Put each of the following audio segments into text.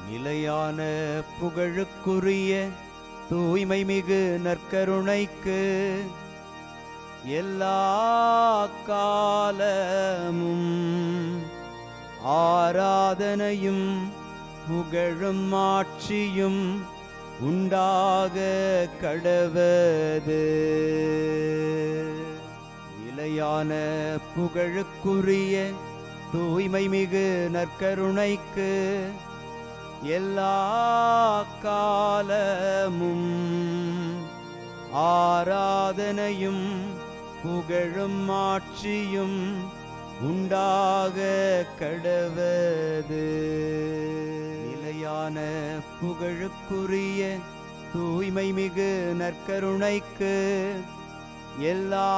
நிலையான புகழுக்குரிய தூய்மை மிகு நற்கருணைக்கு எல்லா காலமும் ஆராதனையும் புகழும் ஆட்சியும் உண்டாக கடவது. நிலையான புகழுக்குரிய தூய்மை மிகு நற்கருணைக்கு எல்லா காலமும் ஆராதனையும் புகழும் ஆட்சியும் உண்டாக கடவது. நிலையான புகழுக்குரிய தூய்மை மிகு நற்கருணைக்கு எல்லா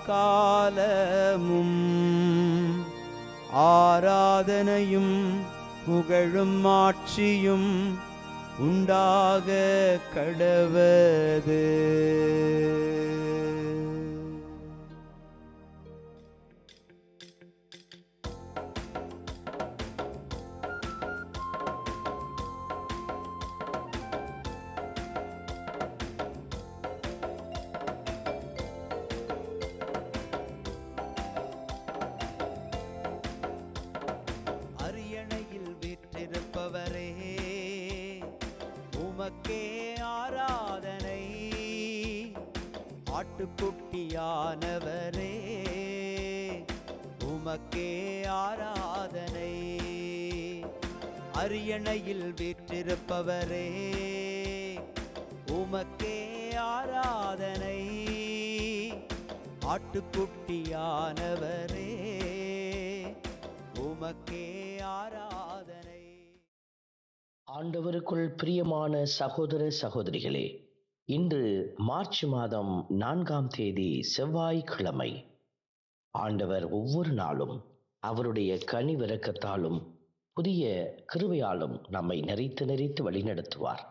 காலமும் ஆராதனையும் புகழும் ஆட்சியும் உண்டாக கடவது. அரியணையில் வீற்றிருப்பவரே, உமக்கே ஆராதனை. ஆட்டுக்குட்டியானவரே, உமக்கே ஆராதனை. அரியணையில் வீற்றிருப்பவரே, உமக்கே ஆராதனை. ஆட்டுக்குட்டியானவரே, உமக்கே ஆராதனை. ஆண்டவருக்குள் பிரியமான சகோதர சகோதரிகளே, இன்று மார்ச் மாதம் 4ஆம் தேதி செவ்வாய்க்கிழமை. ஆண்டவர் ஒவ்வொரு நாளும் அவருடைய கனிவிரக்கத்தாலும் புதிய கிருபையாலும் நம்மை நெறித்து நெறித்து வழிநடத்துவார்.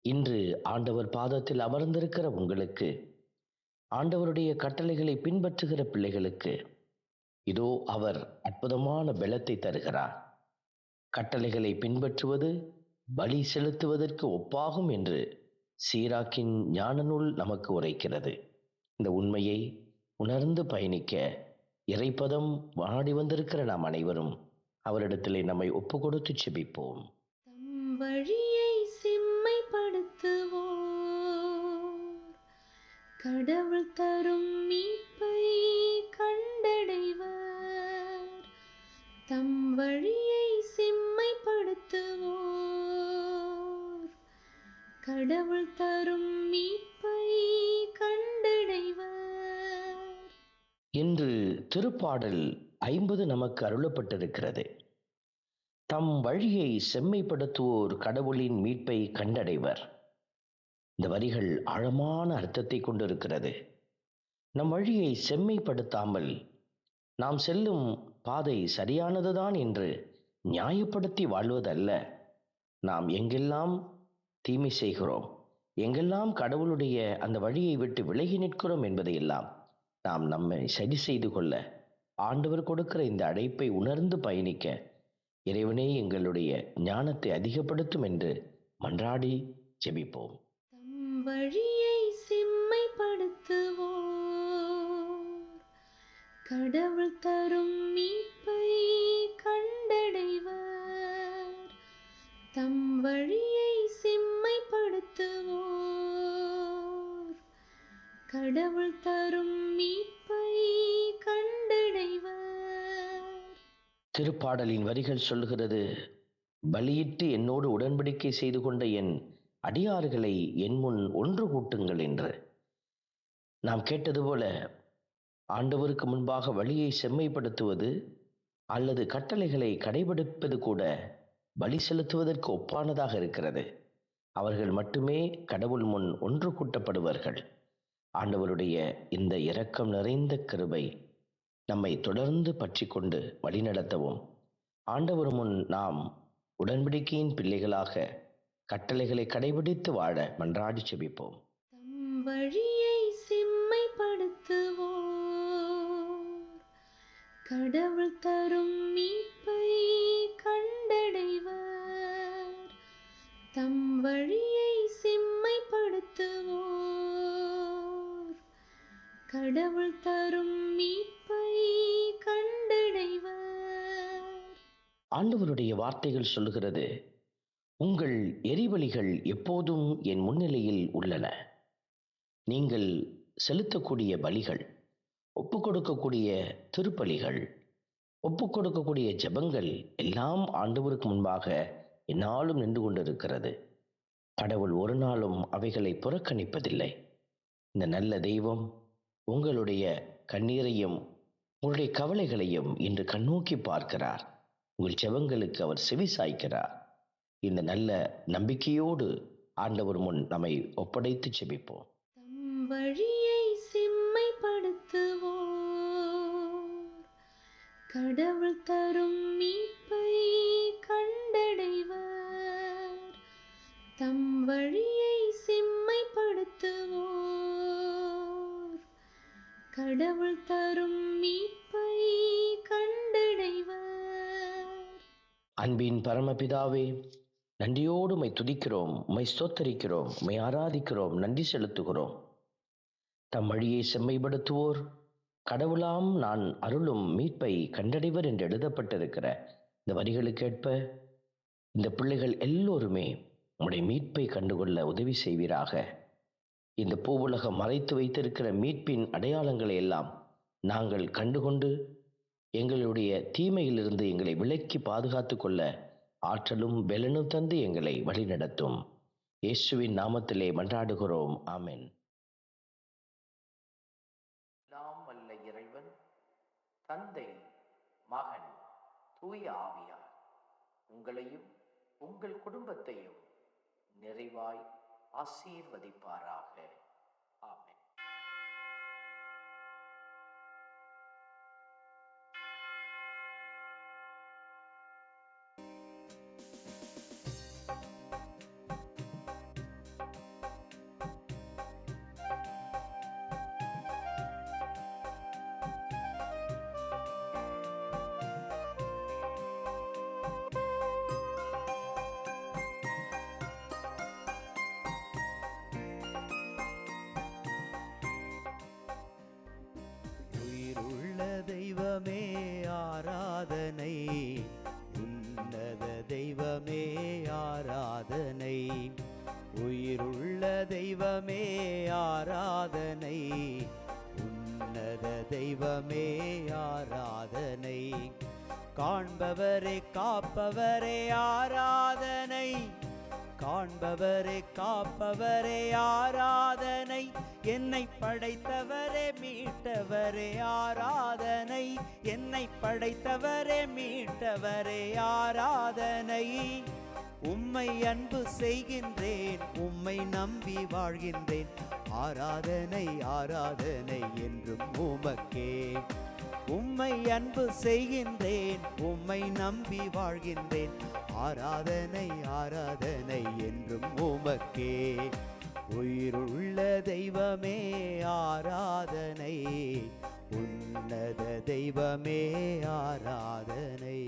இன்று ஆண்டவர் பாதத்தில் அமர்ந்திருக்கிற உங்களுக்கு, ஆண்டவருடைய கட்டளைகளை பின்பற்றுகிற பிள்ளைகளுக்கு இதோ அவர் அற்புதமான பலத்தை தருகிறார். கட்டளைகளை பின்பற்றுவது பலி செலுத்துவதற்கு ஒப்பாகும் என்று சீராக்கின் ஞான நூல் நமக்கு உரைக்கிறது. இந்த உண்மையை உணர்ந்து பயணிக்க இறைப்பதம் வாடி வந்திருக்கிற நாம் அனைவரும் அவரிடத்திலே நம்மை ஒப்பு கொடுத்து செபிப்போம். தம் வழியை செம்மைப்படுத்துவோர் கடவுள் தரும் மீட்பை கண்டடைவர். தம் வழியை செம்மைப்படுத்துவோர் கடவுள் தரும் மீட்பை கண்டடைவர். இன்று திருப்பாடல் 50 நமக்கு அருளப்பட்டிருக்கிறது. தம் வழியை செம்மைப்படுத்துவோர் கடவுளின் மீட்பை கண்டடைவர். இந்த வரிகள் ஆழமான அர்த்தத்தை கொண்டிருக்கிறது. நம் வழியை செம்மைப்படுத்தாமல் நாம் செல்லும் பாதை சரியானதுதான் என்று நியாயப்படுத்தி வாழ்வதல்ல. நாம் எங்கெல்லாம் தீமை செய்கிறோம், எங்கெல்லாம் கடவுளுடைய அந்த வழியை விட்டு விலகி நிற்கிறோம் என்பதையெல்லாம் நாம் நம்மை சரி செய்து கொள்ள ஆண்டவர் கொடுக்கிற இந்த அழைப்பை உணர்ந்து பயணிக்க இறைவனே எங்களுடைய ஞானத்தை அதிகப்படுத்தும் என்று மன்றாடி ஜெபிப்போம். தம் வழியை செம்மைப்படுத்துவோர் கடவுள் தரும் மீட்பை கண்டடைவர். தம் வழியை செம்மைப்படுத்துவோர் கடவுள் தரும் மீட்பை கண்டடைவர். திருப்பாடலின் வரிகள் சொல்கிறது, பலியிட்டு என்னோடு உடன்படிக்கை செய்து கொண்ட என் அடியார்களை என் முன் ஒன்று கூட்டுங்கள் என்று. நாம் கேட்டது போல ஆண்டவருக்கு முன்பாக வழியை செம்மைப்படுத்துவது அல்லது கட்டளைகளை கடைபிடிப்பது கூட பலி செலுத்துவதற்கு ஒப்பானதாக இருக்கிறது. அவர்கள் மட்டுமே கடவுள் முன் ஒன்று கூட்டப்படுவார்கள். ஆண்டவருடைய இந்த இரக்கம் நிறைந்த கிருபை நம்மை தொடர்ந்து பற்றி கொண்டு வழிநடத்தவும், ஆண்டவர் முன் நாம் உடன்படிக்கையின் பிள்ளைகளாக கட்டளைகளை கடைபிடித்து வாழ மன்றாடி செபிப்போம். தம் வழியை செம்மைப்படுத்துவோர் கடவுள் தரும் மீட்பை கண்டடைவர். ஆண்டவருடைய வார்த்தைகள் சொல்லுகிறது, உங்கள் எரிபலிகள் எப்போதும் என் முன்னிலையில் உள்ளன. நீங்கள் செலுத்தக்கூடிய பலிகள், ஒப்புக் கொடுக்கக்கூடிய திருப்பலிகள், ஒப்புக் கொடுக்கக்கூடிய ஜெபங்கள் எல்லாம் ஆண்டவருக்கு முன்பாக எந்நாளும் நின்று கொண்டிருக்கிறது. கடவுள் ஒரு நாளும் அவைகளை புறக்கணிப்பதில்லை. இந்த நல்ல தெய்வம் உங்களுடைய கண்ணீரையும் உங்களுடைய கவலைகளையும் இன்று கண்ணோக்கி பார்க்கிறார். உங்கள் ஜெபங்களுக்கு அவர் செவி சாய்க்கிறார். இந்த நல்ல நம்பிக்கையோடு ஆண்டவர் முன் நம்மை ஒப்படைத்து ஜெபிப்போம். தம் வழியை செம்மைப்படுத்துவோர் கடவுள் தரும் மீட்பை கண்டடைவர். தம் வழியை செம்மைப்படுத்துவோர் கடவுள் தரும் மீட்பை கண்டடைவர். அன்பின் பரமபிதாவே, நன்றியோடு உம்மை துதிக்கிறோம், உம்மை ஸ்தோத்தரிக்கிறோம், உம்மை ஆராதிக்கிறோம், நன்றி செலுத்துகிறோம். தம் வழியை செம்மைப்படுத்துவோர் கடவுளாம் நான் அருளும் மீட்பை கண்டடைவர் என்று எழுதப்பட்டிருக்கிற இந்த வரிகளுக்கேற்ப இந்த பிள்ளைகள் எல்லோருமே உம்முடைய மீட்பை கண்டுகொள்ள உதவி செய்வீராக. இந்த பூவுலகம் மறைத்து வைத்திருக்கிற மீட்பின் அடையாளங்களை எல்லாம் நாங்கள் கண்டுகொண்டு எங்களுடைய தீமையிலிருந்து எங்களை விலக்கி பாதுகாத்து கொள்ள ஆற்றலும் பெலனும் தந்து எங்களை வழிநடத்தும். இயேசுவின் நாமத்திலே மன்றாடுகிறோம், ஆமென். எல்லாம் வல்ல இறைவன், தந்தை, மகன், தூய ஆவியார் உங்களையும் உங்கள் குடும்பத்தையும் நிறைவாய் ஆசீர்வதிப்பாராக. ஆமென். உயிருள்ள தெய்வமே ஆராதனை, உன்னத தெய்வமே ஆராதனை. உயிருள்ள தெய்வமே ஆராதனை, உன்னத தெய்வமே ஆராதனை. காண்பவரே காப்பவரே ஆராதனை, காண்பவரே காப்பவரே ஆராதனை. என்னை படைத்தவரே மீட்டவரே ஆராதனை, என்னை படைத்தவரே மீட்டவரே ஆராதனை. உம்மை அன்பு செய்கின்றேன், உம்மை நம்பி வாழ்கின்றேன். ஆராதனை ஆராதனை என்றும் உமக்கே. உம்மை அன்பு செய்கின்றேன், உம்மை நம்பி வாழ்கின்றேன். ஆராதனை ஆராதனை என்றும் உமக்கே. உயிருள்ள தெய்வமே ஆராதனை, உன்னத தெய்வமே ஆராதனை.